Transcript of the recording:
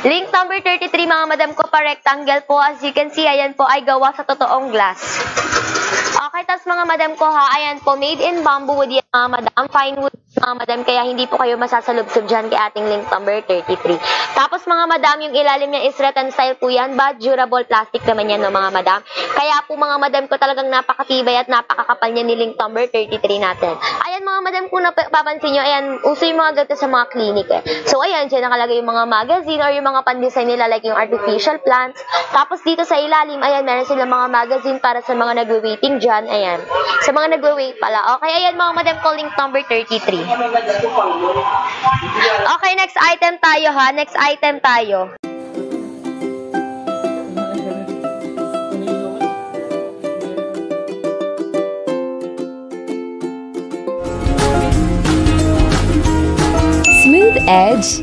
Link number 33 mga madam ko, pa-rectangle po. As you can see, ayan po ay gawa sa totoong glass. Okay, tapos mga madam ko ha, ayan po, made in bamboo wood yan mga madam. Fine wood mga madam, kaya hindi po kayo masasalubsob dyan kay ating link number 33. Tapos mga madam, yung ilalim niya is rattan style po yan, but durable plastic naman yan no mga madam. Kaya po mga madam ko talagang napakatibay at napakakapal niya ni link number 33 natin. Ayan mga madam, kung napapansin nyo, ayan, uso yung mga ganito sa mga clinic eh. So ayan, dyan nakalagay yung mga magazine or yung mga pan-design nila like yung artificial plants. Tapos dito sa ilalim, ayan, meron silang mga magazine para sa mga nagwe-waiting dyan. Ayan, sa mga nagwe-wait pala. Okay, ayan mga madam ko, link number 33. Okay, next item tayo ha. Next item tayo. Smooth edge.